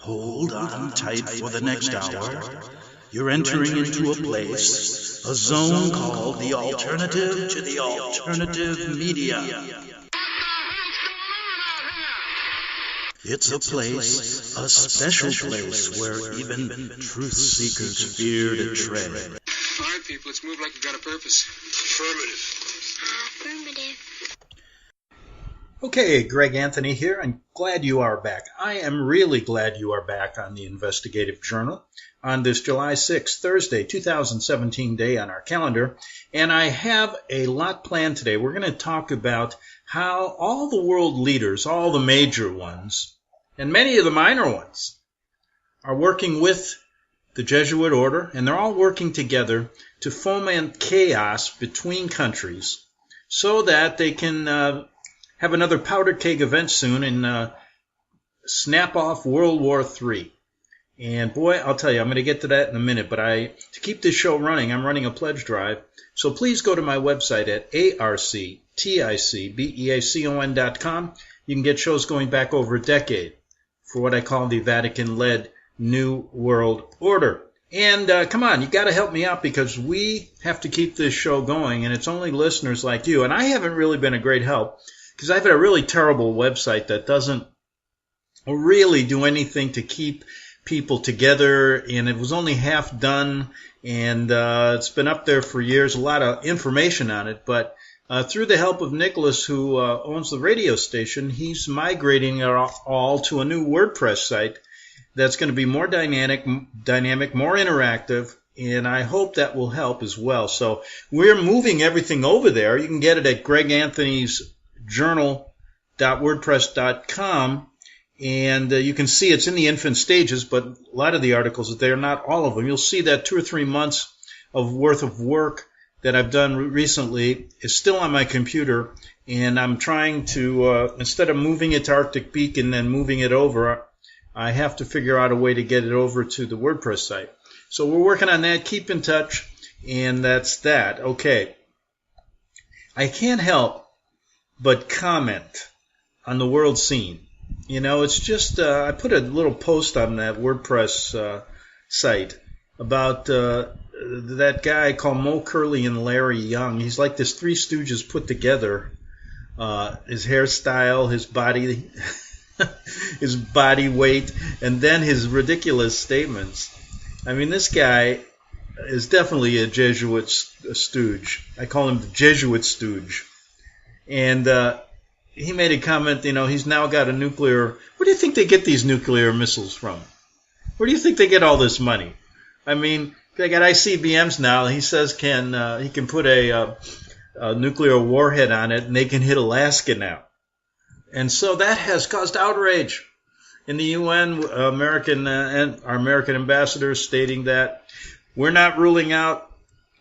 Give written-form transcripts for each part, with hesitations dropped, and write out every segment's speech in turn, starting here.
Hold on tight for the next hour. You're entering into a place, a zone called the alternative to the alternative media. It's a place, a special place where even truth seekers fear to tread. All right, people, let's move like we've got a purpose. Affirmative. Okay, Greg Anthony here, and glad you are back. I am really glad you are back on the Investigative Journal on this July 6th, Thursday, 2017 day on our calendar. And I have a lot planned today. We're going to talk about how all the world leaders, all the major ones, and many of the minor ones, are working with the Jesuit order, and they're all working together to foment chaos between countries so that they can have another powder keg event soon and snap off World War III. And boy, I'll tell you, I'm going to get to that in a minute, but to keep this show running, I'm running a pledge drive. So please go to my website at arcticbeacon.com. You can get shows going back over a decade for what I call the Vatican-led New World Order. And come on, you got to help me out because we have to keep this show going, and it's only listeners like you. And I haven't really been a great help because I've had a really terrible website that doesn't really do anything to keep people together, and it was only half done, and it's been up there for years, a lot of information on it, but through the help of Nicholas, who owns the radio station, he's migrating it all to a new WordPress site that's going to be more dynamic, more interactive, and I hope that will help as well. So we're moving everything over there. You can get it at greganthonysjournal.wordpress.com, and you can see it's in the infant stages, but a lot of the articles are there, not all of them. You'll see that 2 or 3 months of worth of work that I've done recently is still on my computer, and I'm trying to, instead of moving it to Arctic Beak and then moving it over, I have to figure out a way to get it over to the WordPress site. So we're working on that. Keep in touch, and that's that. Okay. I can't help but comment on the world scene. You know, it's just, I put a little post on that WordPress site about that guy called Mo Curley and Larry Young. He's like this Three Stooges put together. His hairstyle, his body, his body weight, and then his ridiculous statements. I mean, this guy is definitely a Jesuit stooge. I call him the Jesuit stooge. And he made a comment, you know, he's now got a nuclear... Where do you think they get these nuclear missiles from? Where do you think they get all this money? I mean, they got ICBMs now. He says he can put a nuclear warhead on it, and they can hit Alaska now. And so that has caused outrage in the UN. Our American ambassadors stating that we're not ruling out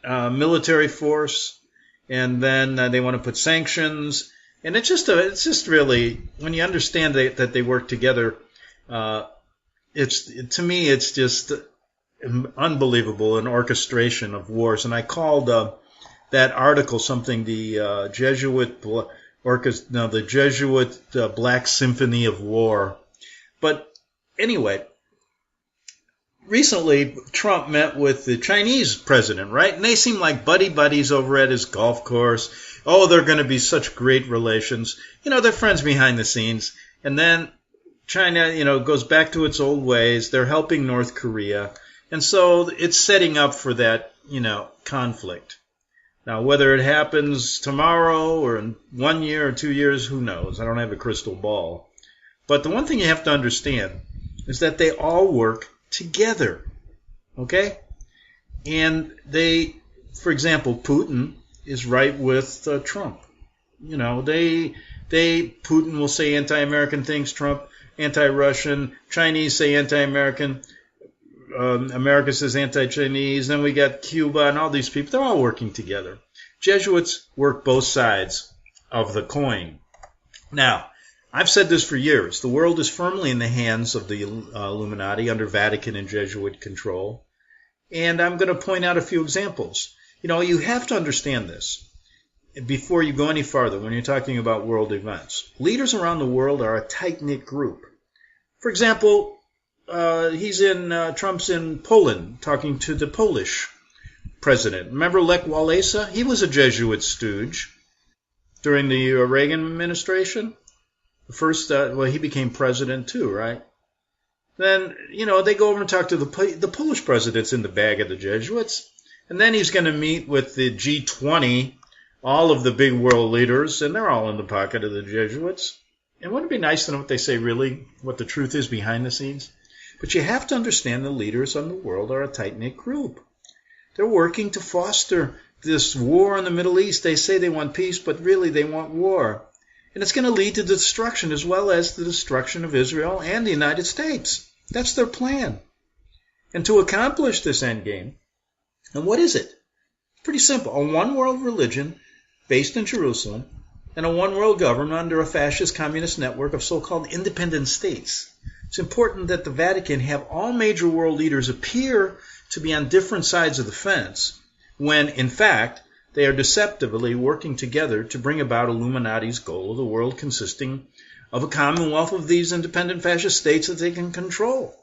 military force, and then they want to put sanctions. And it's just really, when you understand that they work together, to me it's just unbelievable, an orchestration of wars. And I called that article something the Jesuit Black Symphony of War. But anyway, recently Trump met with the Chinese president, right? And they seem like buddies over at his golf course. Oh, they're going to be such great relations. You know, they're friends behind the scenes. And then China, you know, goes back to its old ways. They're helping North Korea. And so it's setting up for that, you know, conflict. Now, whether it happens tomorrow or in 1 year or 2 years, who knows? I don't have a crystal ball. But the one thing you have to understand is that they all work together. Okay? And they, for example, Putin is right with Trump. You know, Putin will say anti-American things, Trump anti-Russian, Chinese say anti-American, America says anti-Chinese, then we got Cuba and all these people. They're all working together. Jesuits work both sides of the coin. Now, I've said this for years. The world is firmly in the hands of the Illuminati under Vatican and Jesuit control. And I'm going to point out a few examples. You know, you have to understand this before you go any farther when you're talking about world events. Leaders around the world are a tight-knit group. For example, Trump's in Poland talking to the Polish president. Remember Lech Walesa? He was a Jesuit stooge during the Reagan administration. He became president too, right? Then, they go over and talk to the Polish president's in the bag of the Jesuits. And then he's going to meet with the G20, all of the big world leaders, and they're all in the pocket of the Jesuits. And wouldn't it be nice to know what they say really, what the truth is behind the scenes? But you have to understand the leaders of the world are a tight-knit group. They're working to foster this war in the Middle East. They say they want peace, but really they want war. And it's going to lead to destruction as well as the destruction of Israel and the United States. That's their plan. And to accomplish this endgame, and what is it? Pretty simple. A one-world religion based in Jerusalem and a one-world government under a fascist communist network of so-called independent states. It's important that the Vatican have all major world leaders appear to be on different sides of the fence when, in fact, they are deceptively working together to bring about Illuminati's goal of the world consisting of a commonwealth of these independent fascist states that they can control.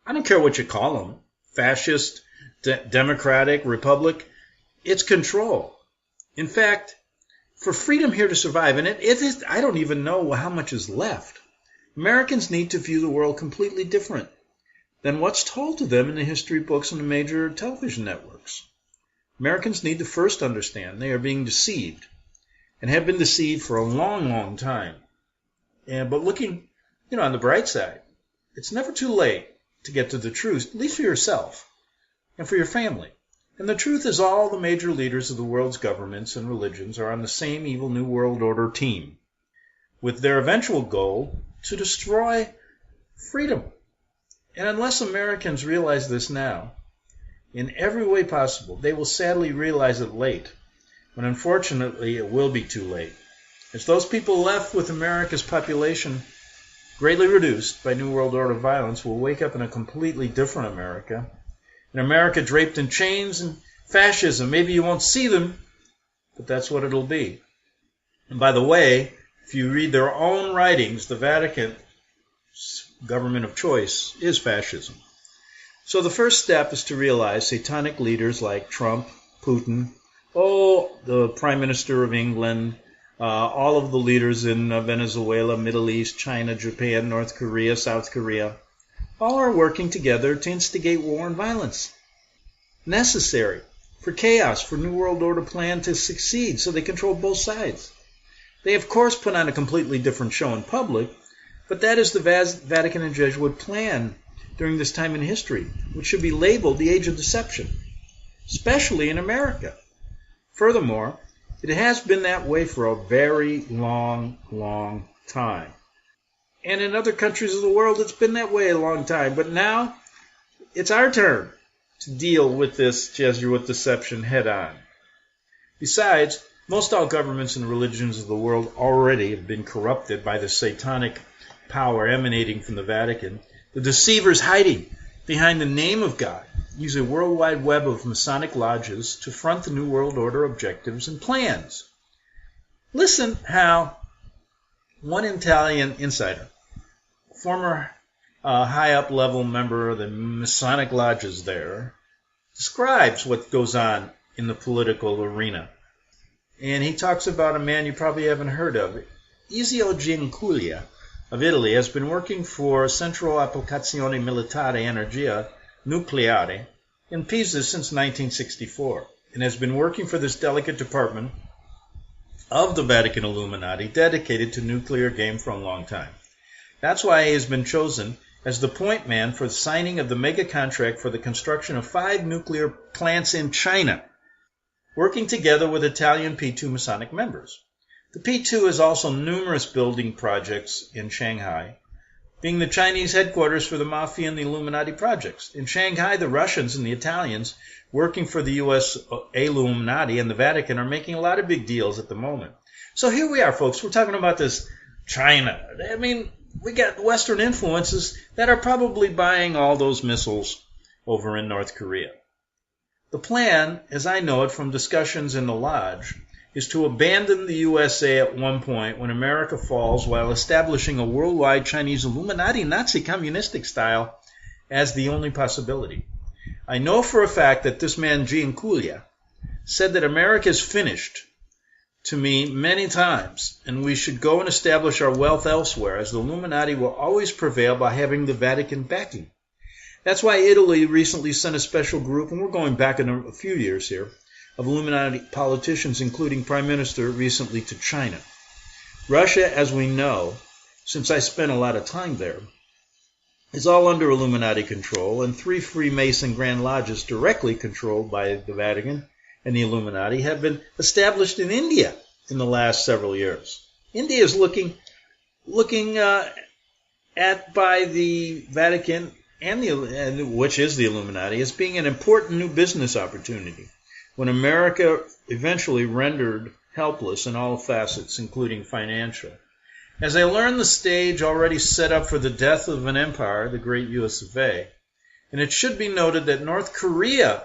I don't care what you call them, fascist, democratic, republic, it's control. In fact, for freedom here to survive, and I don't even know how much is left, Americans need to view the world completely different than what's told to them in the history books and the major television networks. Americans need to first understand they are being deceived and have been deceived for a long, long time. But looking, on the bright side, it's never too late to get to the truth, at least for yourself and for your family. And the truth is all the major leaders of the world's governments and religions are on the same evil New World Order team, with their eventual goal to destroy freedom. And unless Americans realize this now, in every way possible, they will sadly realize it late, when unfortunately it will be too late. As those people left with America's population greatly reduced by New World Order violence will wake up in a completely different America, an America draped in chains and fascism. Maybe you won't see them, but that's what it'll be. And by the way, if you read their own writings, the Vatican government of choice is fascism. So the first step is to realize satanic leaders like Trump, Putin, the Prime Minister of England, all of the leaders in Venezuela, Middle East, China, Japan, North Korea, South Korea, all are working together to instigate war and violence. Necessary for chaos, for New World Order plan to succeed, so they control both sides. They, of course, put on a completely different show in public, but that is the Vatican and Jesuit plan during this time in history, which should be labeled the Age of Deception, especially in America. Furthermore, it has been that way for a very long, long time. And in other countries of the world, it's been that way a long time. But now, it's our turn to deal with this Jesuit deception head on. Besides, most all governments and religions of the world already have been corrupted by the satanic power emanating from the Vatican. The deceivers hiding behind the name of God use a worldwide web of Masonic lodges to front the New World Order objectives and plans. Listen how one Italian insider, former high-up level member of the Masonic lodges there, describes what goes on in the political arena. And he talks about a man you probably haven't heard of. Ezio Gianculia of Italy has been working for Centro Applicazione Militare Energia Nucleare in Pisa since 1964 and has been working for this delicate department of the Vatican Illuminati dedicated to nuclear game for a long time. That's why he has been chosen as the point man for the signing of the mega contract for the construction of 5 nuclear plants in China, working together with Italian P2 Masonic members. The P2 has also numerous building projects in Shanghai, being the Chinese headquarters for the Mafia and the Illuminati projects. In Shanghai, the Russians and the Italians working for the U.S. Illuminati and the Vatican are making a lot of big deals at the moment. So here we are, folks. We're talking about this China. I mean, we got Western influences that are probably buying all those missiles over in North Korea. The plan, as I know it from discussions in the lodge, is to abandon the USA at one point when America falls while establishing a worldwide Chinese Illuminati Nazi communistic style as the only possibility. I know for a fact that this man, Gianculia, said that America is finished to me many times, and we should go and establish our wealth elsewhere, as the Illuminati will always prevail by having the Vatican backing. That's why Italy recently sent a special group, and we're going back a few years here, of Illuminati politicians, including Prime Minister, recently to China. Russia, as we know, since I spent a lot of time there, is all under Illuminati control, and 3 Freemason Grand Lodges directly controlled by the Vatican and the Illuminati have been established in India in the last several years. India is looking at by the Vatican and which is the Illuminati, as being an important new business opportunity when America eventually rendered helpless in all facets, including financial. As I learned, the stage already set up for the death of an empire, the great US of A, and it should be noted that North Korea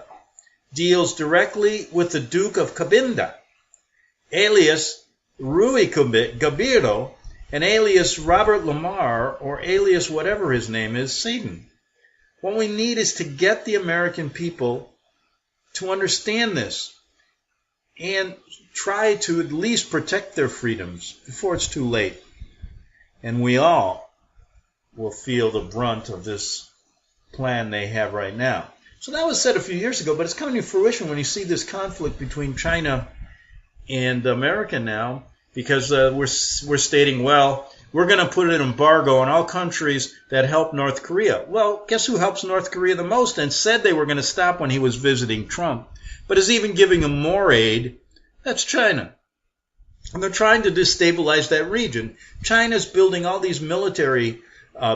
deals directly with the Duke of Cabinda, alias Rui Gabiro, and alias Robert Lamar, or alias whatever his name is, Satan. What we need is to get the American people to understand this and try to at least protect their freedoms before it's too late. And we all will feel the brunt of this plan they have right now. So that was said a few years ago, but it's coming to fruition when you see this conflict between China and America now, because we're stating, well, we're going to put an embargo on all countries that help North Korea. Well, guess who helps North Korea the most and said they were going to stop when he was visiting Trump, but is even giving him more aid? That's China. And they're trying to destabilize that region. China's building all these military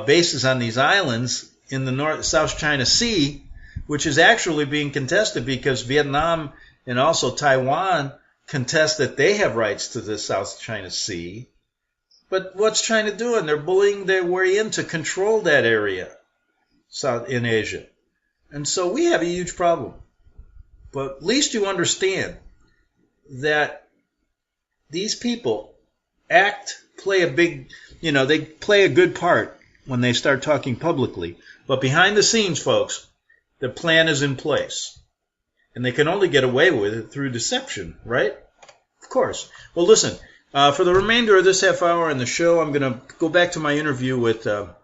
bases on these islands in the South China Sea, which is actually being contested because Vietnam and also Taiwan contest that they have rights to the South China Sea. But what's China doing? They're bullying their way in to control that area in Asia. And so we have a huge problem. But at least you understand that these people play a good part when they start talking publicly. But behind the scenes, folks, the plan is in place. And they can only get away with it through deception, right? Of course. Well, listen, for the remainder of this half hour in the show, I'm going to go back to my interview with Mr.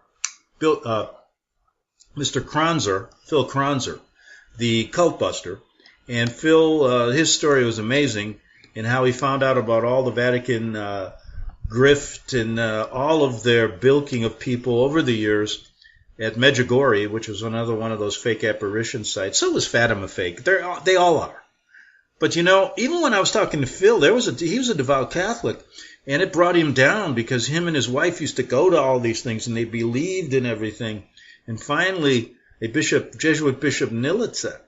Kronzer, Phil Kronzer, the cult buster. And Phil, his story was amazing in how he found out about all the Vatican grift and all of their bilking of people over the years at Medjugorje, which was another one of those fake apparition sites. So was Fatima fake. They all are. But, even when I was talking to Phil, he was a devout Catholic, and it brought him down because him and his wife used to go to all these things, and they believed in everything. And finally, Jesuit Bishop Nilitsa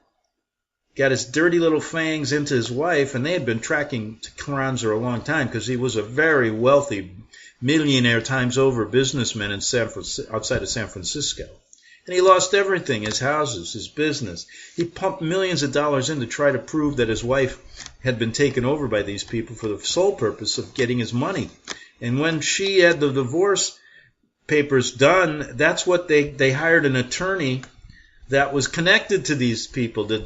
got his dirty little fangs into his wife, and they had been tracking Kronzer a long time because he was a very wealthy, millionaire times over businessman outside of San Francisco. And he lost everything, his houses, his business. He pumped millions of dollars in to try to prove that his wife had been taken over by these people for the sole purpose of getting his money. And when she had the divorce papers done, that's what they hired an attorney that was connected to these people, to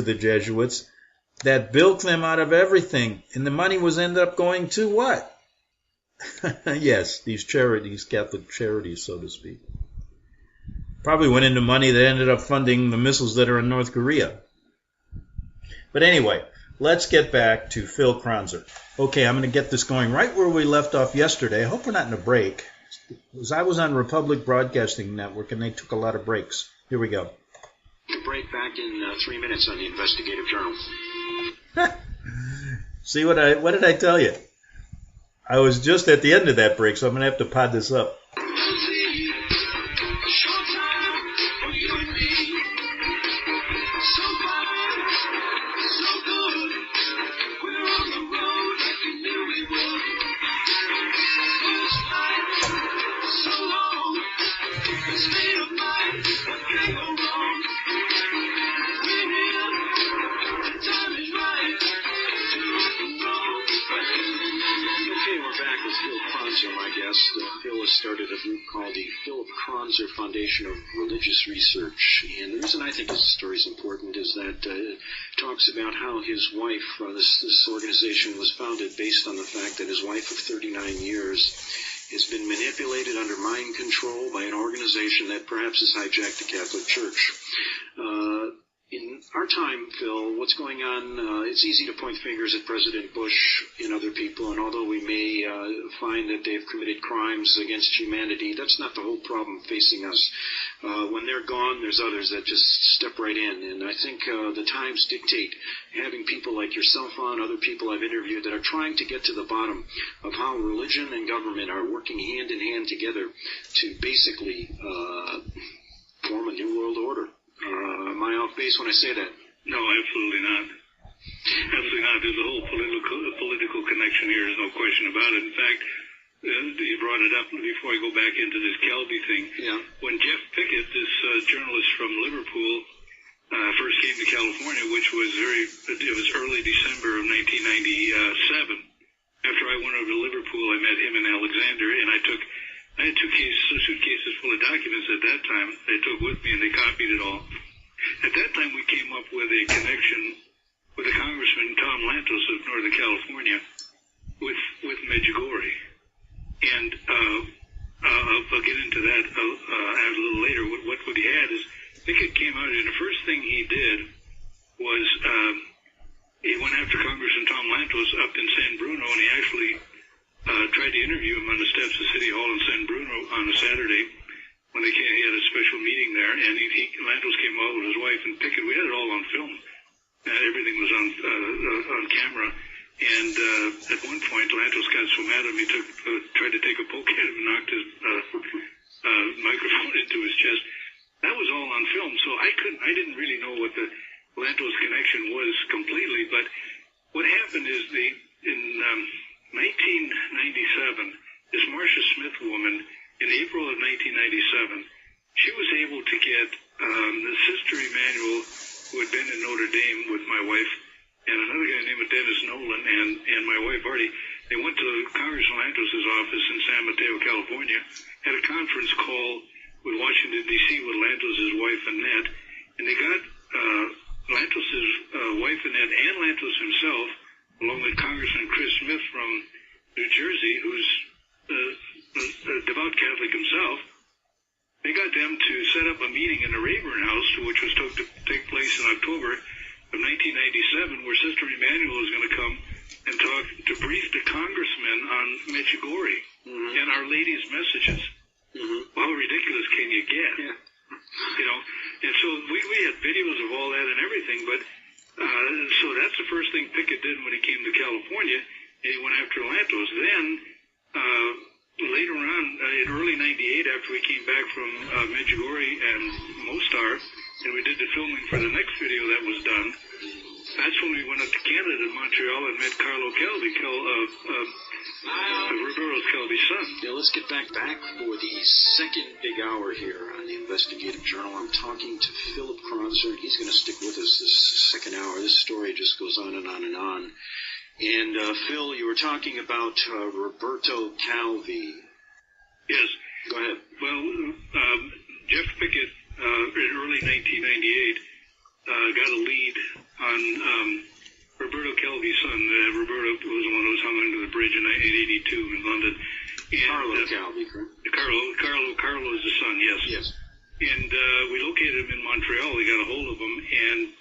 the Jesuits, that bilked them out of everything. And the money ended up going to what? Yes, these charities, Catholic charities, so to speak. Probably went into money that ended up funding the missiles that are in North Korea. But anyway, let's get back to Phil Kronzer. Okay, I'm going to get this going right where we left off yesterday. I hope we're not in a break. Because I was on Republic Broadcasting Network, and they took a lot of breaks. Here we go. Break back in 3 minutes on the Investigative Journal. See what did I tell you? I was just at the end of that break, so I'm going to have to pod this up. of a group called the Phil Kronzer Foundation of Religious Research. And the reason I think this story is important is that it talks about how his wife, this organization was founded based on the fact that his wife of 39 years has been manipulated under mind control by an organization that perhaps has hijacked the Catholic Church. In our time, Phil, what's going on, it's easy to point fingers at President Bush and other people, and although we may find that they've committed crimes against humanity, that's not the whole problem facing us. When they're gone, there's others that just step right in, and I think the times dictate having people like yourself on, other people I've interviewed that are trying to get to the bottom of how religion and government are working hand in hand together to basically form a new world order. Am I off base when I say that? No, absolutely not. Absolutely not. There's a whole political connection here. There's no question about it. In fact, you brought it up before I go back into this Calvi thing. Yeah. When Jeff Pickett, this journalist from Liverpool, first came to California, which was it was early December of 1997. After I went over to Liverpool, I met him in Alexander, and I had two suitcases full of documents at that time they took with me, and they copied it all. At that time, we came up with a connection with a congressman, Tom Lantos of Northern California, with Medjugorje. And I'll get into that a little later. What he had is, Pickett came out, and the first thing he did was he went after Congressman Tom Lantos up in San Bruno, and he actually tried to interview him on the steps of City Hall in San Bruno on a Saturday when he had a special meeting there, and Lantos came out with his wife and Pickett. We had it all on film. Everything was on camera. And at one point, Lantos got so mad at him, he tried to take a poke at him and knocked his microphone into his chest. That was all on film, so I didn't really know what the Lantos connection was completely. But what happened is in 1997, this Marcia Smith woman, in April of 1997, she was able to get the Sister Emmanuel, who had been in Notre Dame with my wife, and another guy named Dennis Nolan, and my wife Artie. They went to Congressman Lantos' office in San Mateo, California, had a conference call with Washington, D.C. with Lantos' wife, Annette, and they got Lantos' wife, Annette, and Lantos himself, along with Congressman Chris Smith from New Jersey, who's a devout Catholic himself. They got them to set up a meeting in the Rayburn House, which was to take place in October of 1997, where Sister Emmanuel was going to come and talk to brief the congressman on Medjugorje and Our Lady's messages. Well, how ridiculous can you get? Yeah. You know, and so we had videos of all that and everything, but so that's the first thing Pickett did when he came to California, and he went after Lantos. Then later on, in early '98, after we came back from Medjugorje and Mostar, and we did the filming for the next video that was done, that's when we went up to Canada, Montreal, and met Carlo Calvi, Roberto Calvi's son. Yeah, let's get back for the second big hour here on the Investigative Journal. I'm talking to Philip Kronzer. He's going to stick with us this second hour. This story just goes on and on and on. And Phil, you were talking about Roberto Calvi. Yes. Go ahead. Well, Jeff Pickett, in early 1998, got a lead on Roberto Calvi's son. Roberto was the one who was hung under the bridge in 1982 in London. And, Carlo Calvi, correct? Carlo is the son, yes. Yes. And we located him in Montreal. We got a hold of him and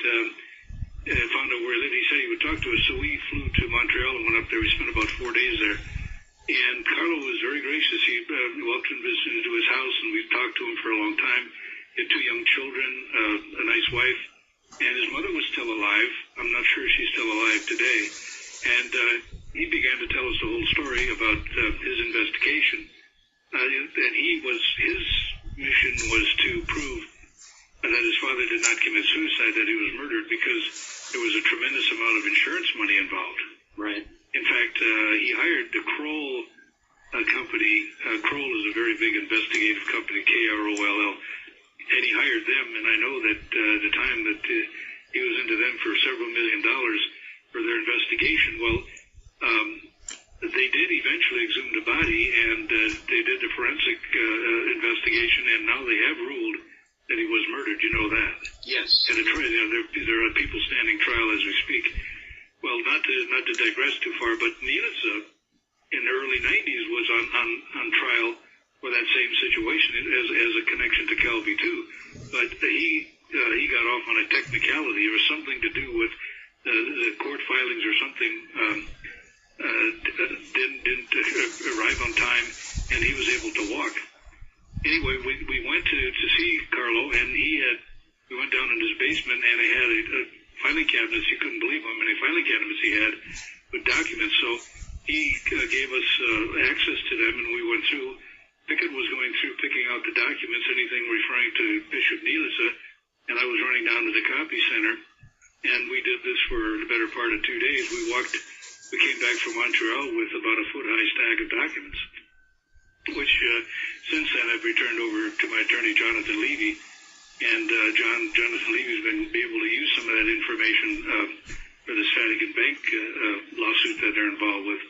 found out where he lived. He said he would talk to us, so we flew to Montreal and went up there. We spent about 4 days there. And Carlo was very gracious. He welcomed us into his house, and we talked to him for a long time. He had 2 young children, a nice wife, and his mother was still alive. I'm not sure she's still alive today. And he began to tell us the whole story about his investigation. And his mission was to prove that his father did not commit suicide, that he was murdered, because there was a tremendous amount of insurance money involved. Right. In fact, he hired the Kroll company. Kroll is a very big investigative company, Kroll, and he hired them. And I know that the time that he was into them for several $1 million for their investigation. Well, they did eventually exhume the body, and they did the forensic investigation, and now they have ruled that he was murdered. You know that? Yes. And there are people standing trial as we speak. Well, not to digress too far, but Nielitsa in the early 90s was on trial for that same situation as a connection to Calvi too. But he got off on a technicality. It was something to do with the court filings or something. Didn't arrive on time, and he was able to walk. Anyway, we went to see Carlo, and we went down in his basement, and he had a filing cabinets. You couldn't believe how many filing cabinets he had with documents. So he gave us access to them, and we went through. Pickett was going through picking out the documents, anything referring to Bishop Nielitsa, and I was running down to the copy center, and we did this for the better part of 2 days. We came back from Montreal with about a foot-high stack of documents, which since then I've returned over to my attorney, Jonathan Levy, and Jonathan Levy's been able to use some of that information for this Vatican Bank lawsuit that they're involved with.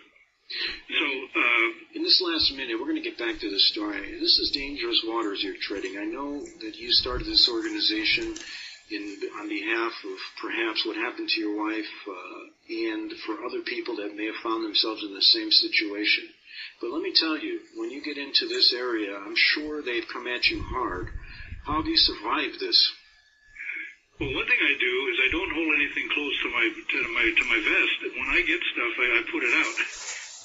So, in this last minute, we're going to get back to the story. This is dangerous waters you're treading. I know that you started this organization on behalf of perhaps what happened to your wife and for other people that may have found themselves in the same situation. But let me tell you, when you get into this area, I'm sure they've come at you hard. How have you survived this? Well, one thing I do is I don't hold anything close to my vest. When I get stuff, I put it out.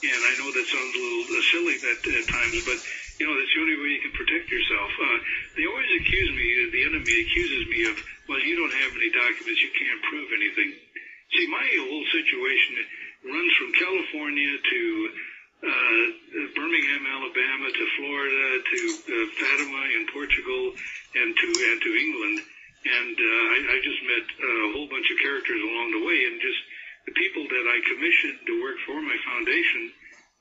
And I know that sounds a little silly at times, but, you know, that's the only way you can protect yourself. They always accuse me, the enemy accuses me of, well, you don't have any documents, you can't prove anything. See, my whole situation runs from California to Birmingham, Alabama, to Florida, to Fatima in Portugal, and to England. And I just met a whole bunch of characters along the way, and just the people that I commissioned to work for my foundation,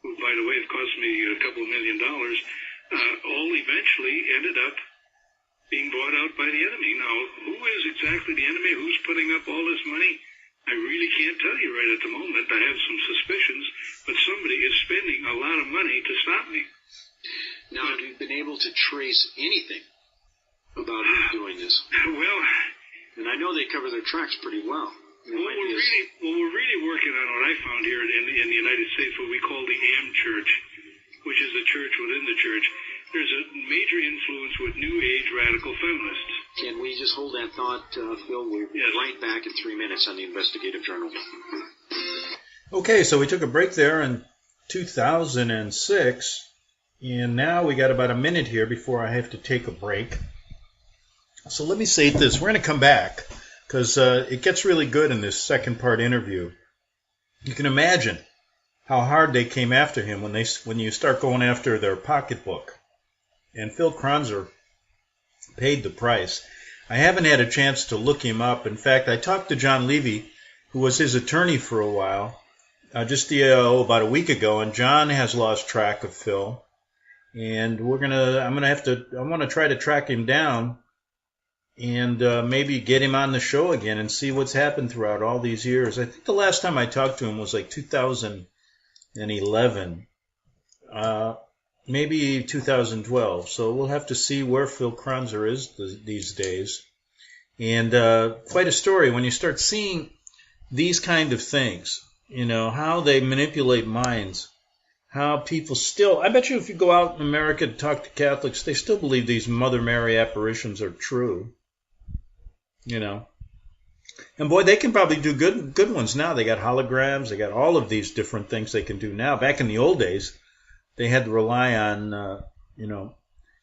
who, by the way, have cost me a couple $1 million, all eventually ended up being bought out by the enemy. Now, who is exactly the enemy? Who's putting up all this money? I really can't tell you right at the moment. I have some suspicions, but somebody is spending a lot of money to stop me. Now, have you been able to trace anything about who's doing this? Well, and I know they cover their tracks pretty well. We're really working on what I found here in the United States, what we call the AM Church, which is a church within the church. There's a major influence with New Age radical feminists. Can we just hold that thought, Phil? We're right back in 3 minutes on the Investigative Journal. Okay, so we took a break there in 2006, and now we got about a minute here before I have to take a break. So let me say this. We're going to come back, because it gets really good in this second part interview. You can imagine how hard they came after him when you start going after their pocketbook. And Phil Kronzer paid the price. I haven't had a chance to look him up. In fact, I talked to John Levy, who was his attorney for a while, just about a week ago, and John has lost track of Phil. And I want to try to track him down and maybe get him on the show again and see what's happened throughout all these years. I think the last time I talked to him was like 2011, maybe 2012. So we'll have to see where Phil Kronzer is these days. And quite a story when you start seeing these kind of things, you know, how they manipulate minds, how people still, I bet you if you go out in America to talk to Catholics, they still believe these Mother Mary apparitions are true. You know, and boy, they can probably do good ones now. They got holograms. They got all of these different things they can do now. Back in the old days, they had to rely on,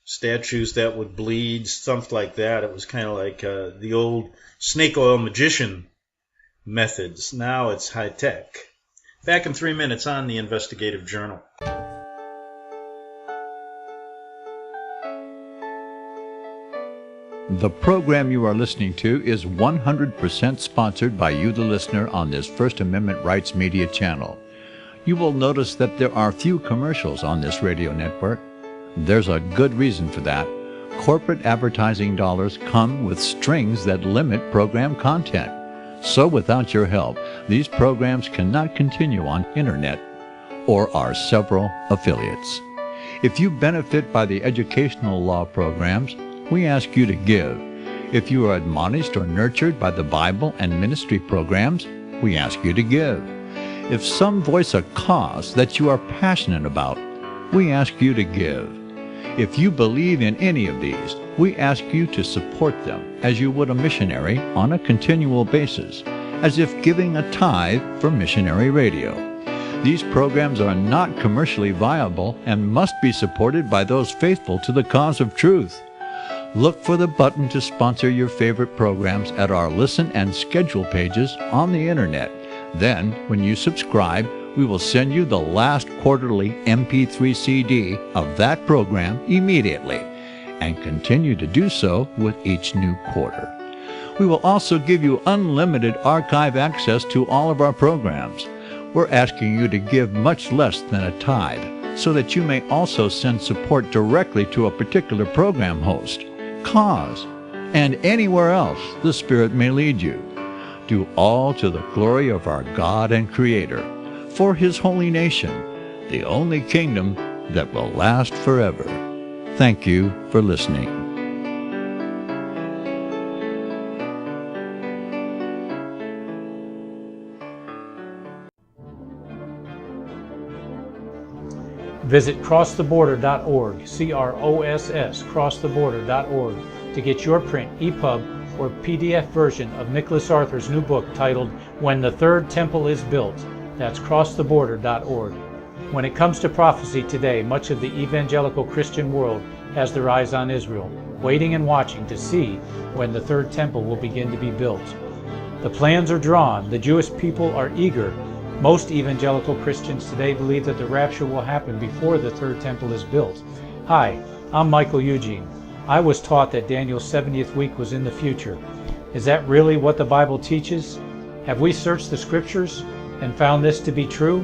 statues that would bleed, stuff like that. It was kind of like the old snake oil magician methods. Now it's high tech. Back in 3 minutes on the Investigative Journal. The program you are listening to is 100% sponsored by you, the listener, on this First Amendment Rights Media channel. You will notice that there are few commercials on this radio network. There's a good reason for that. Corporate advertising dollars come with strings that limit program content. So without your help, these programs cannot continue on internet. or our several affiliates. If you benefit by the educational law programs, we ask you to give. If you are admonished or nurtured by the Bible and ministry programs, we ask you to give. If some voice a cause that you are passionate about, we ask you to give. If you believe in any of these, we ask you to support them as you would a missionary on a continual basis, as if giving a tithe for missionary radio. These programs are not commercially viable and must be supported by those faithful to the cause of truth. Look for the button to sponsor your favorite programs at our listen and schedule pages on the internet. Then, when you subscribe, we will send you the last quarterly MP3 CD of that program immediately, and continue to do so with each new quarter. We will also give you unlimited archive access to all of our programs. We're asking you to give much less than a tithe, so that you may also send support directly to a particular program host, cause, and anywhere else the Spirit may lead you. Do all to the glory of our God and Creator, for His holy nation, the only kingdom that will last forever. Thank you for listening. Visit crosstheborder.org, C-R-O-S-S, crosstheborder.org, to get your print, EPUB, or PDF version of Nicholas Arthur's new book titled When the Third Temple is Built. That's crosstheborder.org. When it comes to prophecy today, much of the evangelical Christian world has their eyes on Israel, waiting and watching to see when the third temple will begin to be built. The plans are drawn. The Jewish people are eager. Most evangelical Christians today believe that the rapture will happen before the third temple is built. Hi, I'm Michael Eugene. I was taught that Daniel's 70th week was in the future. Is that really what the Bible teaches? Have we searched the scriptures and found this to be true?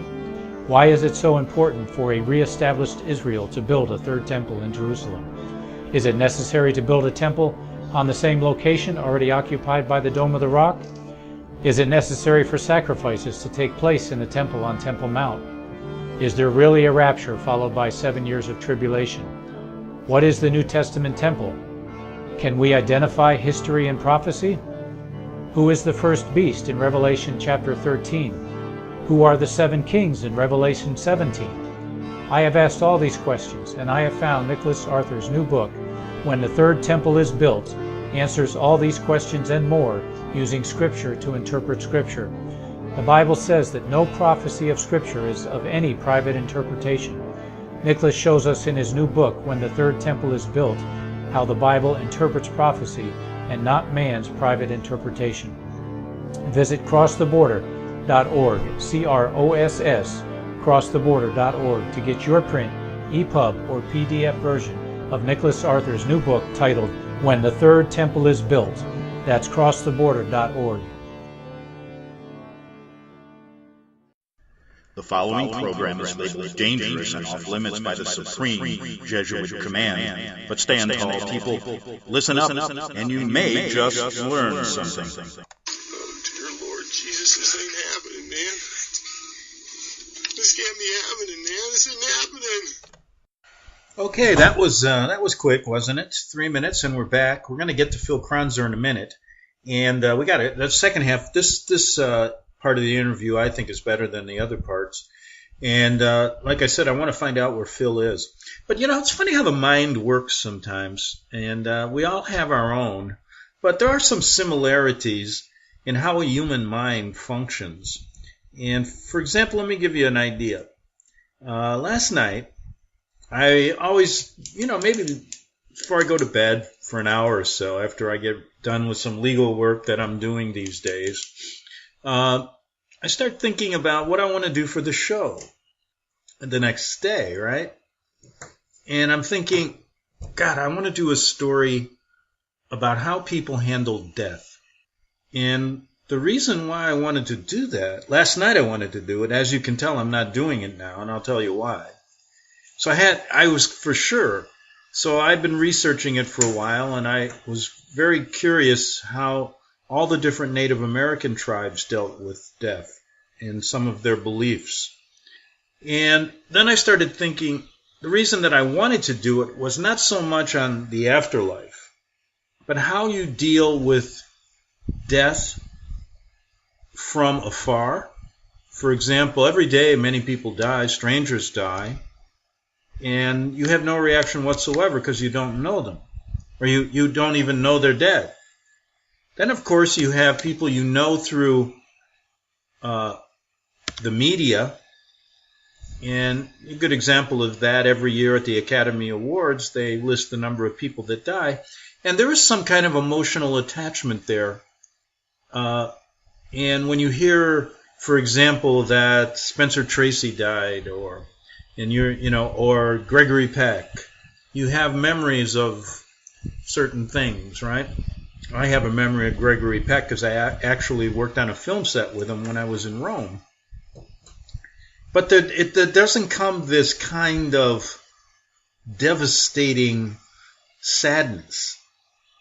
Why is it so important for a re-established Israel to build a third temple in Jerusalem? Is it necessary to build a temple on the same location already occupied by the Dome of the Rock? Is it necessary for sacrifices to take place in the temple on Temple Mount? Is there really a rapture followed by 7 years of tribulation? What is the New Testament temple? Can we identify history and prophecy? Who is the first beast in Revelation chapter 13? Who are the 7 kings in Revelation 17? I have asked all these questions, and I have found Nicholas Arthur's new book, When the Third Temple is Built, answers all these questions and more using Scripture to interpret Scripture. The Bible says that no prophecy of Scripture is of any private interpretation. Nicholas shows us in his new book, When the Third Temple is Built, how the Bible interprets prophecy and not man's private interpretation. Visit crosstheborder.org, C-R-O-S-S, crosstheborder.org, to get your print, EPUB, or PDF version of Nicholas Arthur's new book titled When the Third Temple is Built. That's crosstheborder.org. The following program is labeled dangerous and off limits by the supreme Jesuit command. But stand tall, people. Listen up, and you may just learn something. Oh, dear Lord Jesus, this ain't happening, man. This can't be happening, man. This isn't happening. Okay, that was quick, wasn't it? 3 minutes, and we're back. We're going to get to Phil Kronzer in a minute, and we got it. The second half. This part of the interview I think is better than the other parts, and like I said, I want to find out where Phil is. But it's funny how the mind works sometimes, and we all have our own, but there are some similarities in how a human mind functions. And for example, let me give you an idea. Last night, I always, maybe before I go to bed for an hour or so, after I get done with some legal work that I'm doing these days, I start thinking about what I want to do for the show the next day, right? And I'm thinking, God, I want to do a story about how people handle death. And the reason why I wanted to do that, last night I wanted to do it. As you can tell, I'm not doing it now, and I'll tell you why. So I was for sure. So I've been researching it for a while, and I was very curious how all the different Native American tribes dealt with death and some of their beliefs. And then I started thinking, the reason that I wanted to do it was not so much on the afterlife, but how you deal with death from afar. For example, every day many people die, strangers die, and you have no reaction whatsoever because you don't know them, or you don't even know they're dead. Then, of course, you have people you know through the media, and a good example of that, every year at the Academy Awards, they list the number of people that die, and there is some kind of emotional attachment there. And when you hear, for example, that Spencer Tracy died, or Gregory Peck, you have memories of certain things, right? I have a memory of Gregory Peck because I actually worked on a film set with him when I was in Rome. But there doesn't come this kind of devastating sadness.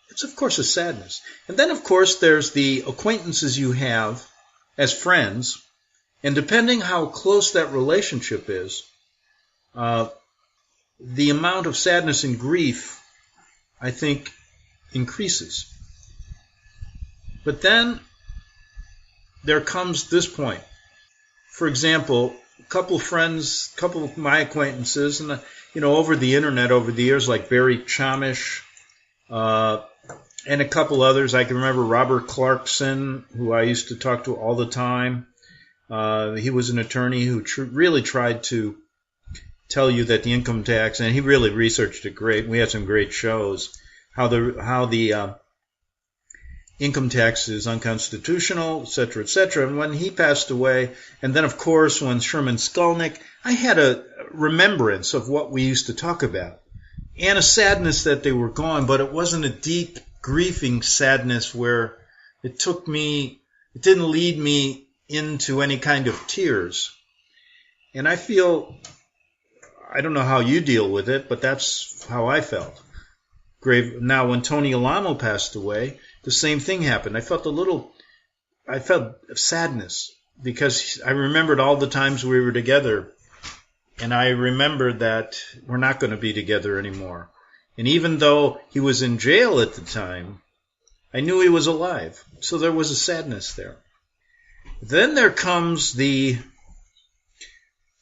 It's, of course, a sadness. And then, of course, there's the acquaintances you have as friends. And depending how close that relationship is, the amount of sadness and grief, I think, increases. But then there comes this point. For example, a couple of my acquaintances, and over the internet over the years, like Barry Chamish, and a couple others. I can remember Robert Clarkson, who I used to talk to all the time. He was an attorney who really tried to tell you that the income tax, and he really researched it great. We had some great shows, how the income tax is unconstitutional, etc., etc. And when he passed away, and then, of course, when Sherman Skolnick, I had a remembrance of what we used to talk about, and a sadness that they were gone, but it wasn't a deep, grieving sadness where it didn't lead me into any kind of tears. And I feel, I don't know how you deal with it, but that's how I felt. Now, when Tony Alamo passed away, the same thing happened. I felt sadness because I remembered all the times we were together, and I remembered that we're not going to be together anymore. And even though he was in jail at the time, I knew he was alive. So there was a sadness there. Then there comes the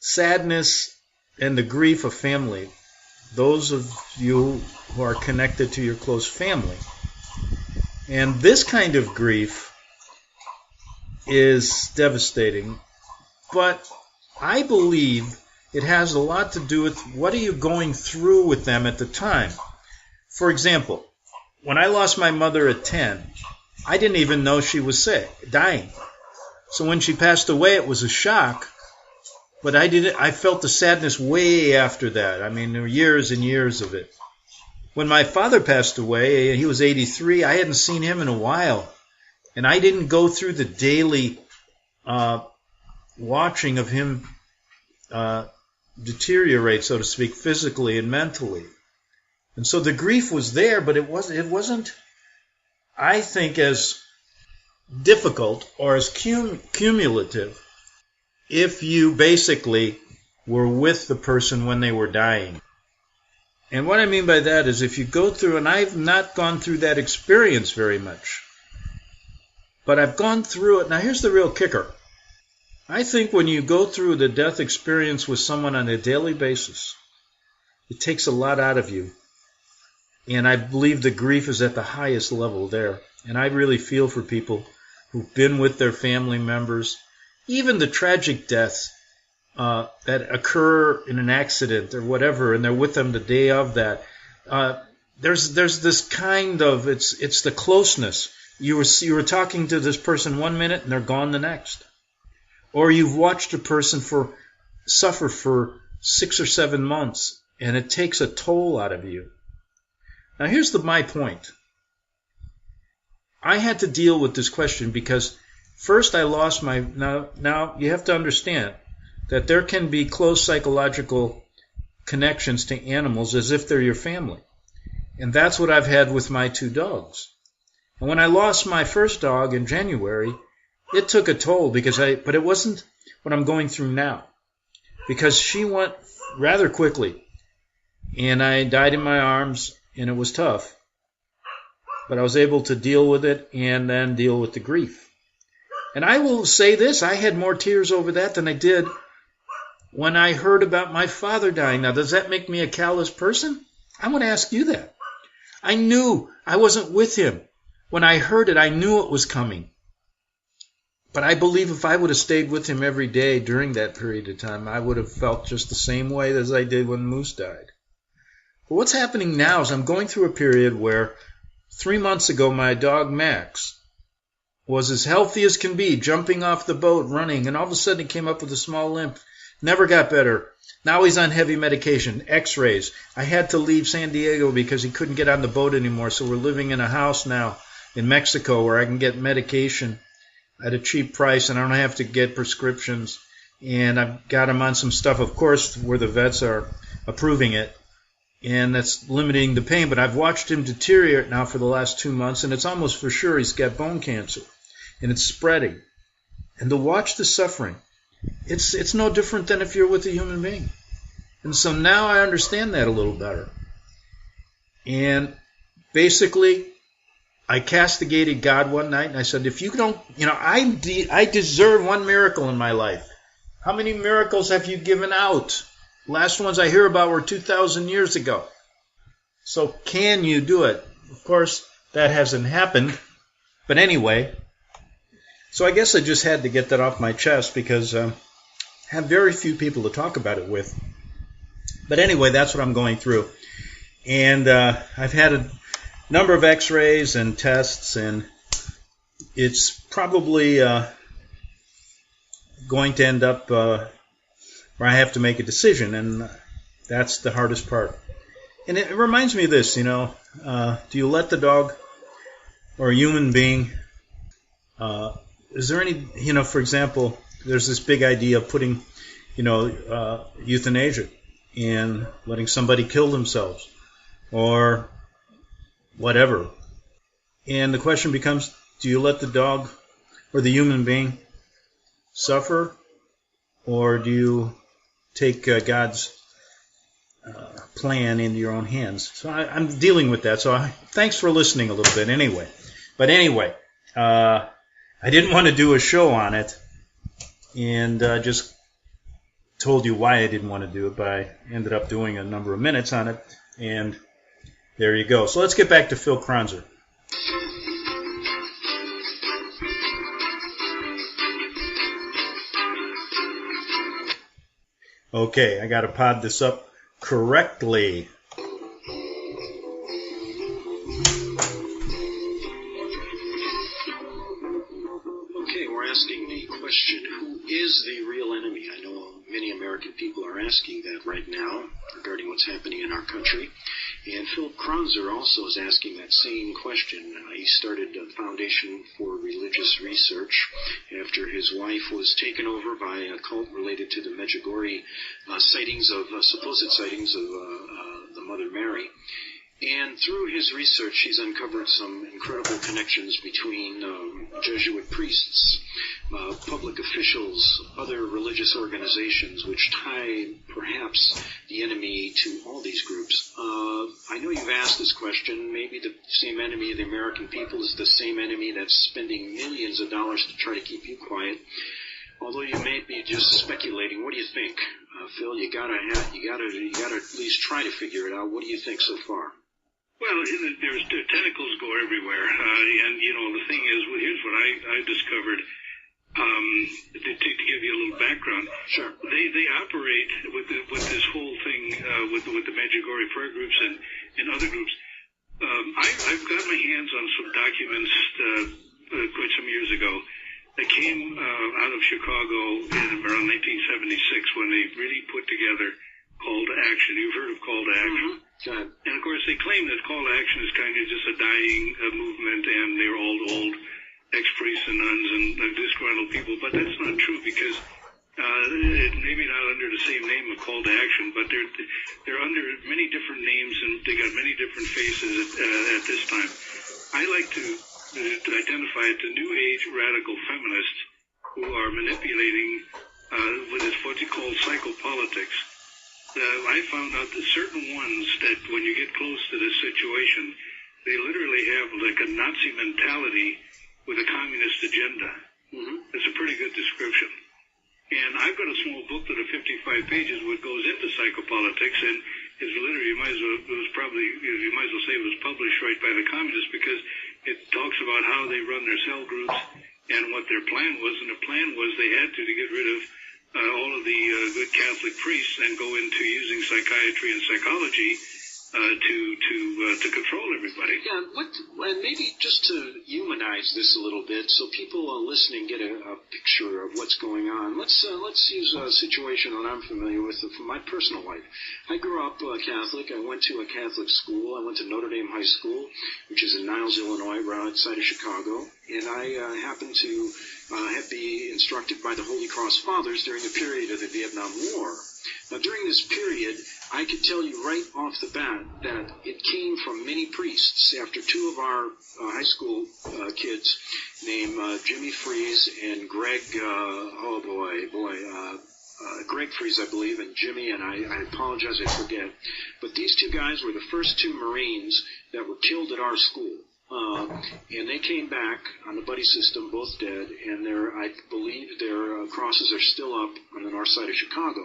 sadness and the grief of family. Those of you who are connected to your close family. And this kind of grief is devastating, but I believe it has a lot to do with what are you going through with them at the time. For example, when I lost my mother at 10, I didn't even know she was dying. So when she passed away, it was a shock, but I felt the sadness way after that. I mean, there were years and years of it. When my father passed away, he was 83, I hadn't seen him in a while. And I didn't go through the daily watching of him deteriorate, so to speak, physically and mentally. And so the grief was there, but it wasn't, I think, as difficult or as cumulative if you basically were with the person when they were dying. And what I mean by that is if you go through, and I've not gone through that experience very much, but I've gone through it. Now here's the real kicker. I think when you go through the death experience with someone on a daily basis, it takes a lot out of you. And I believe the grief is at the highest level there. And I really feel for people who've been with their family members, even the tragic deaths that occur in an accident or whatever, and they're with them the day of that. There's this kind of, it's the closeness. You were talking to this person 1 minute and they're gone the next. Or you've watched a person suffer for 6 or 7 months, and it takes a toll out of you. Now here's my point. I had to deal with this question because first I lost now you have to understand that there can be close psychological connections to animals as if they're your family. And that's what I've had with my 2 dogs. And when I lost my first dog in January, it took a toll but it wasn't what I'm going through now. because she went rather quickly. And I died in my arms, and it was tough. But I was able to deal with it and then deal with the grief. And I will say this, I had more tears over that than I did when I heard about my father dying. Now, does that make me a callous person? I want to ask you that. I knew I wasn't with him. When I heard it, I knew it was coming. But I believe if I would have stayed with him every day during that period of time, I would have felt just the same way as I did when Moose died. But what's happening now is I'm going through a period where 3 months ago my dog Max was as healthy as can be, jumping off the boat, running, and all of a sudden he came up with a small limp. Never got better. Now he's on heavy medication, x-rays. I had to leave San Diego because he couldn't get on the boat anymore, so we're living in a house now in Mexico where I can get medication at a cheap price and I don't have to get prescriptions. And I've got him on some stuff, of course, where the vets are approving it. And that's limiting the pain. But I've watched him deteriorate now for the last 2 months, and it's almost for sure he's got bone cancer. And it's spreading. And to watch the suffering, it's no different than if you're with a human being. And so now I understand that a little better. And basically, I castigated God one night, and I said, if you don't, I deserve one miracle in my life. How many miracles have you given out? The last ones I hear about were 2,000 years ago. So can you do it? Of course, that hasn't happened. But anyway, so I guess I just had to get that off my chest because I have very few people to talk about it with. But anyway, that's what I'm going through. And I've had a number of x-rays and tests, and it's probably going to end up where I have to make a decision, and that's the hardest part. And it reminds me of this, do you let the dog or a human being, is there any, for example, there's this big idea of putting, euthanasia and letting somebody kill themselves or whatever. And the question becomes, do you let the dog or the human being suffer, or do you take God's plan into your own hands? So I'm dealing with that. So thanks for listening a little bit anyway. But anyway, I didn't want to do a show on it, and just told you why I didn't want to do it, but I ended up doing a number of minutes on it, and there you go. So let's get back to Phil Kronzer. Okay, I got to pod this up correctly. Okay, we're asking the question, who is the real enemy? I know many American people are asking that right now regarding what's happening in our country. And Phil Kronzer also is asking that same question. He started a foundation for religious research after his wife was taken over by a cult related to the Medjugorje supposed sightings of the Mother Mary. And through his research, he's uncovered some incredible connections between Jesuit priests, public officials, other religious organizations, which tie perhaps the enemy to all these groups. I know you've asked this question. Maybe the same enemy of the American people is the same enemy that's spending millions of dollars to try to keep you quiet. Although you may be just speculating, what do you think, Phil? You gotta at least try to figure it out. What do you think so far? Well, there's tentacles go everywhere, and the thing is, here's what I discovered. To give you a little background, sure. They operate with this whole thing with the Medjugorje prayer groups and other groups. I've got my hands on some documents quite some years ago that came out of Chicago in around 1976 when they really put together Call to Action. You've heard of Call to Action. Mm-hmm. And of course they claim that Call to Action is kind of just a dying movement, and they're all old ex-priests and nuns and disgruntled people, but that's not true because maybe not under the same name of Call to Action, but they're under many different names and they got many different faces at this time. I like to identify it to New Age radical feminists who are manipulating with what you call psychopolitics. I found out that certain ones that when you get close to this situation, they literally have like a Nazi mentality with a communist agenda. That's a pretty good description. And I've got a small booklet of 55 pages which goes into psychopolitics, and it's literally, you might as well say it was published right by the communists, because it talks about how they run their cell groups and what their plan was. And the plan was they had to get rid of all of the good Catholic priests and go into using psychiatry and psychology to control everybody. Yeah, and maybe just to humanize this a little bit, so people listening get a picture of what's going on. Let's use a situation that I'm familiar with from my personal life. I grew up Catholic. I went to a Catholic school. I went to Notre Dame High School, which is in Niles, Illinois, right outside of Chicago. And I happened to be instructed by the Holy Cross Fathers during the period of the Vietnam War. Now, during this period, I could tell you right off the bat that it came from many priests. After two of our high school kids named Jimmy Freeze and Greg, Greg Freeze, I believe, and Jimmy, and I apologize, I forget. But these two guys were the first two Marines that were killed at our school. And they came back on the buddy system, both dead, and I believe their crosses are still up on the north side of Chicago.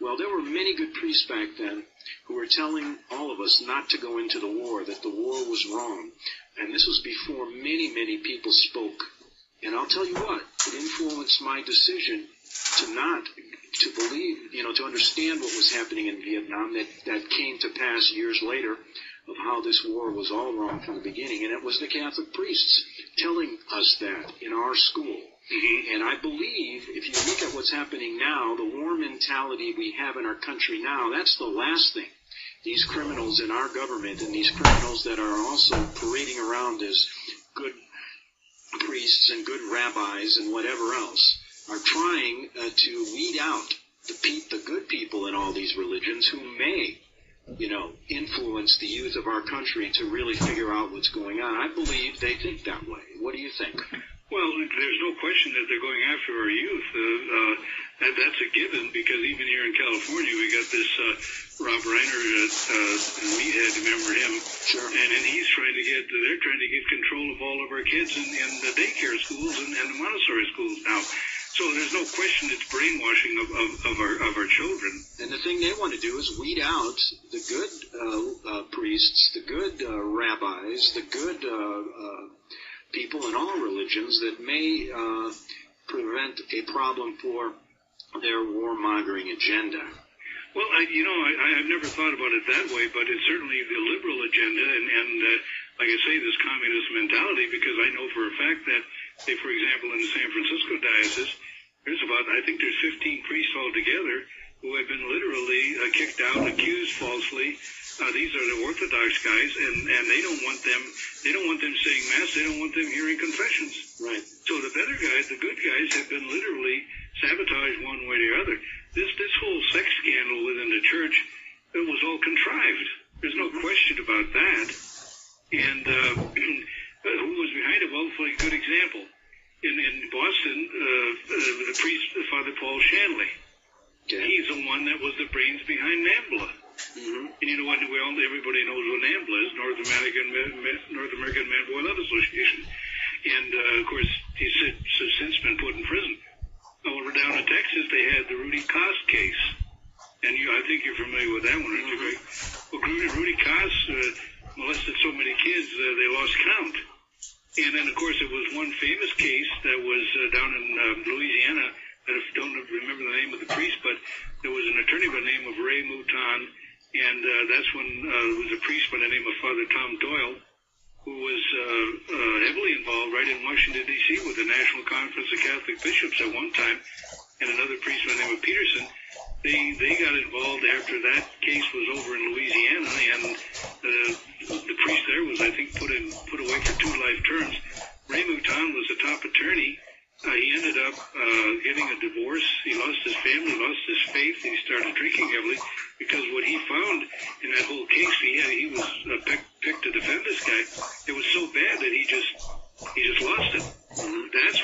Well, there were many good priests back then who were telling all of us not to go into the war, that the war was wrong. And this was before many, many people spoke. And I'll tell you what, it influenced my decision to believe, to understand what was happening in Vietnam that came to pass years later, of how this war was all wrong from the beginning. And it was the Catholic priests telling us that in our school. And I believe, if you look at what's happening now, the war mentality we have in our country now, that's the last thing. These criminals in our government and these criminals that are also parading around as good priests and good rabbis and whatever else are trying to weed out the good people in all these religions who may influence the youth of our country to really figure out what's going on. I believe they think that way. What do you think? Well, there's no question that they're going after our youth. And that's a given, because even here in California, we got this Rob Reiner, meathead, remember him? Sure. And they're trying to get control of all of our kids in the daycare schools and the Montessori schools now. So there's no question it's brainwashing of our children. And the thing they want to do is weed out the good priests, the good rabbis, the good people in all religions that may prevent a problem for their warmongering agenda. Well, I've never thought about it that way, but it's certainly the liberal agenda and like I say, this communist mentality, because I know for a fact that, say, for example, in the San Francisco diocese, I think there's 15 priests altogether who have been literally kicked out, accused falsely. These are the Orthodox guys, and they don't want them saying Mass, they don't want them hearing confessions. Right. So the better guys, the good guys, have been literally sabotaged one way or the other. This whole sex scandal within the church, it was all contrived. There's no question about that. And who was behind it? Well, for a good example, in Boston, the priest, Father Paul Shanley, he's the one that was the brains behind NAMBLA. And you know what? Everybody knows what NAMBLA is, North American Man Boy Love Association. And of course, he's since been put in prison. Over down in Texas, they had the Rudy Koss case, and I think you're familiar with that one, aren't you, Greg? Well, Rudy Koss molested so many kids, they lost count. And then, of course, it was one famous case that was down in Louisiana. I don't remember the name of the priest, but there was an attorney by the name of Ray Mouton, and that's when there was a priest by the name of Father Tom Doyle, who was heavily involved right in Washington, D.C. with the National Conference of Catholic Bishops at one time, and another priest by the name of Peterson. They got involved after that case was over in Louisiana, and the priest there was, I think, put away for 2 life terms. Ray Mouton was the top attorney. He ended up getting a divorce. He lost his family, lost his faith, and he started drinking heavily, because what he found in that whole case, he was picked to defend this guy. It was so bad that he just lost it. That's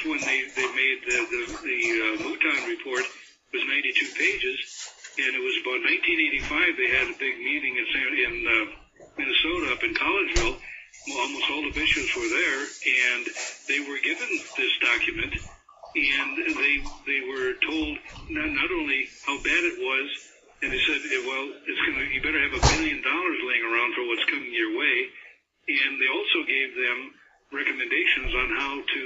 when they made the bishops were there, and they were given this document, and they were told not only how bad it was, and they said, well, you better have $1 billion laying around for what's coming your way, and they also gave them recommendations on how to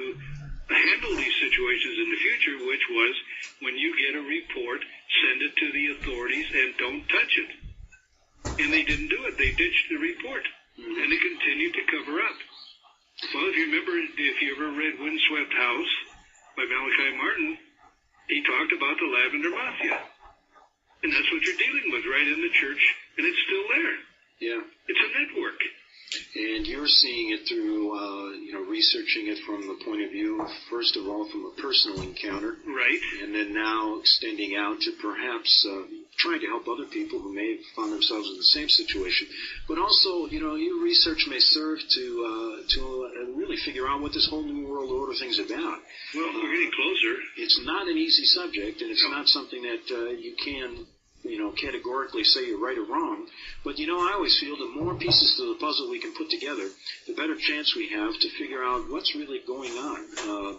handle these situations in the future, which was, when you get a report, send it to the authorities and don't touch it. And they didn't do it. They ditched the report, and they continued to cover up. Well, if you ever read Windswept House by Malachi Martin, he talked about the Lavender Mafia. And that's what you're dealing with right in the church, and it's still there. Yeah. It's a network. And you're seeing it through, researching it from the point of view, first of all, from a personal encounter. Right. And then now extending out to perhaps trying to help other people who may have found themselves in the same situation. But also, your research may serve to really figure out what this whole New World Order thing's about. Well, we're getting closer. It's not an easy subject, and it's not something that you can categorically say you're right or wrong. But, I always feel the more pieces to the puzzle we can put together, the better chance we have to figure out what's really going on.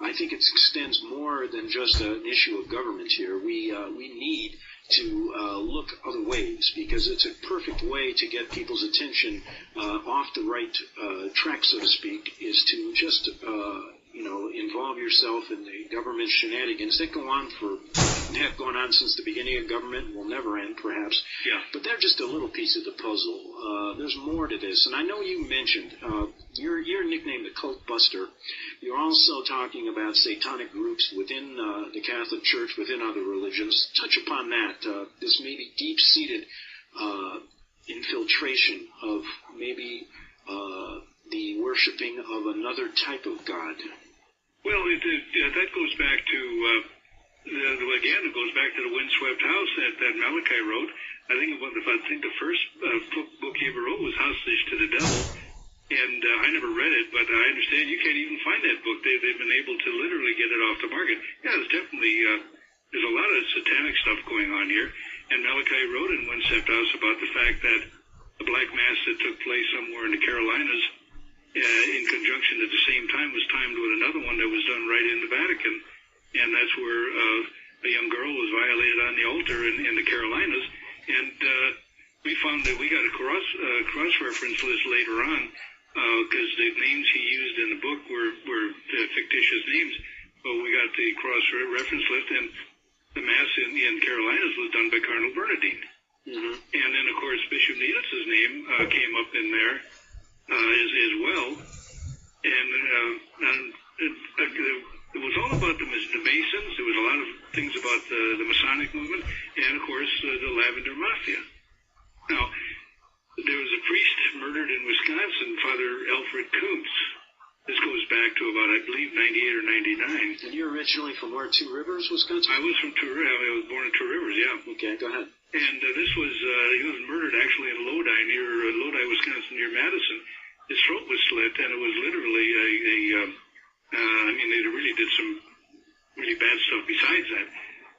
I think it extends more than just an issue of government here. We need to look other ways, because it's a perfect way to get people's attention off the right track, so to speak, is to just involve yourself in the government shenanigans that have gone on since the beginning of government, will never end, perhaps. Yeah. But they're just a little piece of the puzzle. There's more to this. And I know you mentioned, your nickname, the Cult Buster. You're also talking about satanic groups within the Catholic Church, within other religions. Touch upon that, this maybe deep-seated infiltration of maybe the worshiping of another type of God. Well, that goes back to, it goes back to the Windswept House that Malachi wrote. I think the first book he ever wrote was Hostage to the Devil. And I never read it, but I understand you can't even find that book. They've been able to literally get it off the market. Yeah, there's definitely, there's a lot of satanic stuff going on here. And Malachi wrote in Windswept House about the fact that the Black Mass that took place somewhere in the Carolinas in conjunction at the same time was timed with another one that was done right in the Vatican. And that's where a young girl was violated on the altar in the Carolinas. And we found that we got a cross-reference list later on, because the names he used in the book were fictitious names. But we got the cross-reference list, and the Mass in Carolinas was done by Cardinal Bernardine. Mm-hmm. And then, of course, Bishop Needles' name came up in there as well. And it was all about the Masons. There was a lot of things about the Masonic movement, and, of course, the Lavender Mafia. Now, there was a priest murdered in Wisconsin, Father Alfred Kuntz. This goes back to about, I believe, 98 or 99. And you're originally from where, Two Rivers, Wisconsin? I was from Two Rivers. I was born in Two Rivers, yeah. Okay, go ahead. And this was, he was murdered actually in Lodi, Wisconsin, near Madison. His throat was slit, and it was literally they really did some really bad stuff besides that.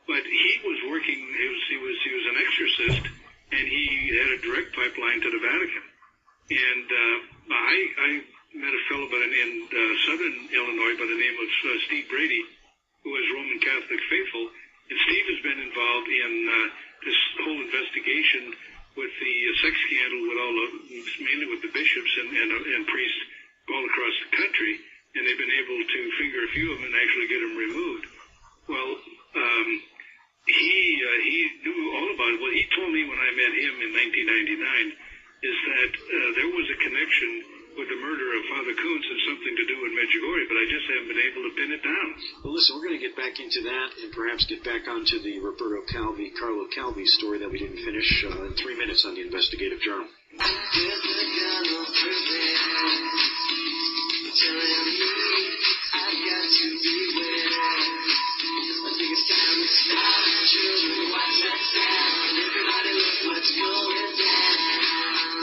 But he was working, he was an exorcist, and he had a direct pipeline to the Vatican. And I met a fellow in southern Illinois by the name of Steve Brady, who was Roman Catholic faithful. And Steve has been involved in this whole investigation with the sex scandal mainly with the bishops and priests all across the country. And they've been able to finger a few of them and actually get them removed. Well, he knew all about it. What he told me when I met him in 1999 is that there was a connection with the murder of Father Kuntz and something to do with Medjugorje, but I just haven't been able to pin it down. Well, listen, we're going to get back into that and perhaps get bacarlo Calvi story that we didn't finish in 3 minutes on the Investigative Journal.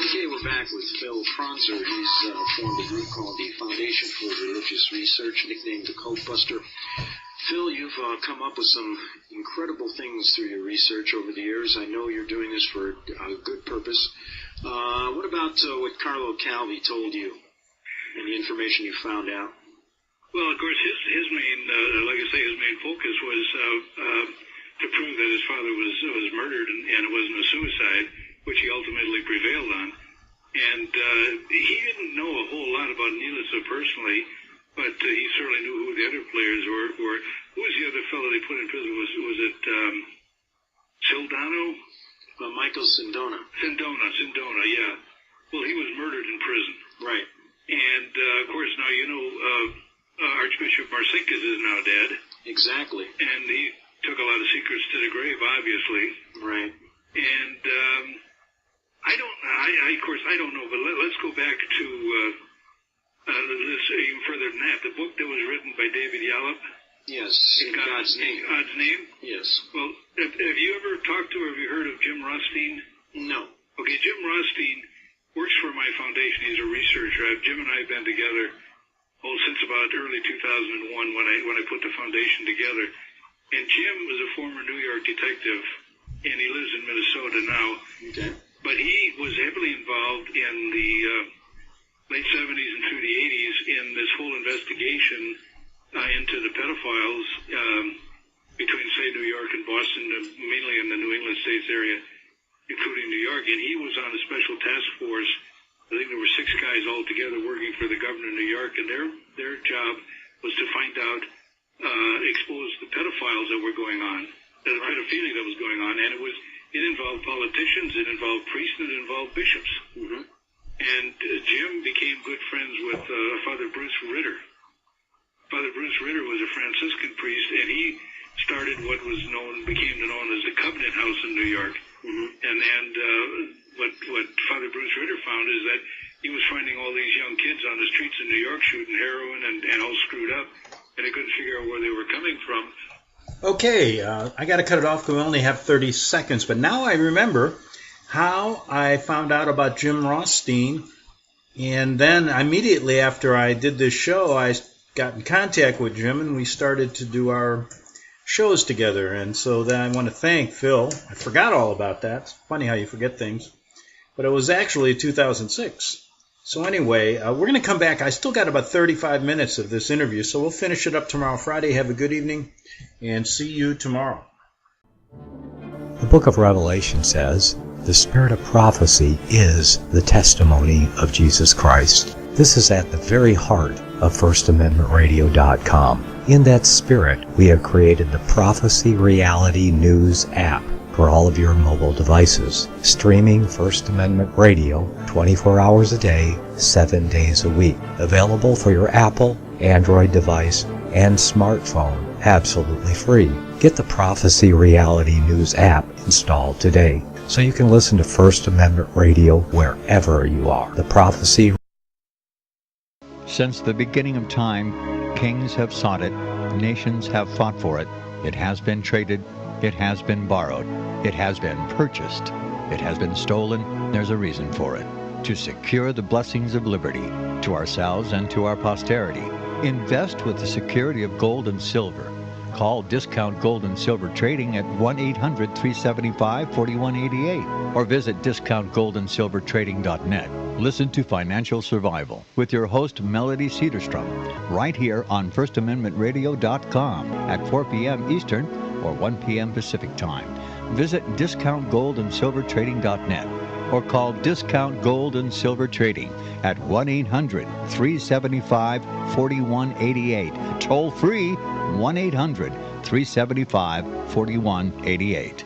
Okay, we're back with Phil Kronzer. He's formed a group called the Foundation for Religious Research, nicknamed the Cult Buster. Phil, you've come up with some incredible things through your research over the years. I know you're doing this for a good purpose. What about what Carlo Calvi told you? and the information you found out? Well, of course, his main, like I say, his main focus was to prove that his father was murdered and it wasn't a suicide, which he ultimately prevailed on. And he didn't know a whole lot about Nielsen personally, but he certainly knew who the other players were. Who was the other fellow they put in prison? Was it Sildano? Michael Sindona. Sindona, yeah. Well, he was murdered in prison. Right. And, of course, now you know Archbishop Marcinkus is now dead. Exactly. And he took a lot of secrets to the grave, obviously. Right. And I don't know, but let's go back to even further than that. The book that was written by David Yallop. Yes, in God's Name. God's Name? Yes. Well, have you ever talked to or have you heard of Jim Rothstein? No. Okay, Jim Rothstein works for my foundation. He's a researcher. Jim and I have been together since about early 2001 when I put the foundation together. And Jim was a former New York detective, and he lives in Minnesota now. Okay. But he was heavily involved in the late 70s and through the 80s in this whole investigation into the pedophiles between, say, New York and Boston, mainly in the New England States area, including New York. And he was on a special task force. I think there were 6 guys all together working for the governor of New York, and their job was to find out, expose the pedophiles that were going on, the pedophilia that was going on, and it involved politicians, it involved priests, and it involved bishops. Mm-hmm. And Jim became good friends with Father Bruce Ritter. Father Bruce Ritter was a Franciscan priest, and he started what became known as the Covenant House in New York. Mm-hmm. And what Father Bruce Ritter found is that he was finding all these young kids on the streets of New York shooting heroin and all screwed up, and they couldn't figure out where they were coming from. Okay, I got to cut it off because we only have 30 seconds, but now I remember how I found out about Jim Rothstein, and then immediately after I did this show, I got in contact with Jim, and we started to do our shows together, and so then I want to thank Phil. I forgot all about that. It's funny how you forget things, but it was actually 2006. So anyway, we're going to come back. I still got about 35 minutes of this interview, so we'll finish it up tomorrow Friday. Have a good evening, and see you tomorrow. The book of Revelation says, the spirit of prophecy is the testimony of Jesus Christ. This is at the very heart of FirstAmendmentRadio.com. In that spirit, we have created the Prophecy Reality News app for all of your mobile devices, streaming First Amendment Radio 24 hours a day, 7 days a week. Available for your Apple, Android device, and smartphone, absolutely free. Get the Prophecy Reality News app installed today so you can listen to First Amendment Radio wherever you are. The Prophecy. Since the beginning of time, kings have sought it, nations have fought for it. It has been traded, it has been borrowed, it has been purchased, it has been stolen. There's a reason for it. To secure the blessings of liberty to ourselves and to our posterity, invest with the security of gold and silver. Call Discount Gold and Silver Trading at 1-800-375-4188 or visit discountgoldandsilvertrading.net. Listen to Financial Survival with your host Melody Cedarstrom right here on FirstAmendmentRadio.com at 4 p.m. Eastern or 1 p.m. Pacific Time. Visit discountgoldandsilvertrading.net or call Discount Gold and Silver Trading at 1-800-375-4188. Toll free 1-800-375-4188.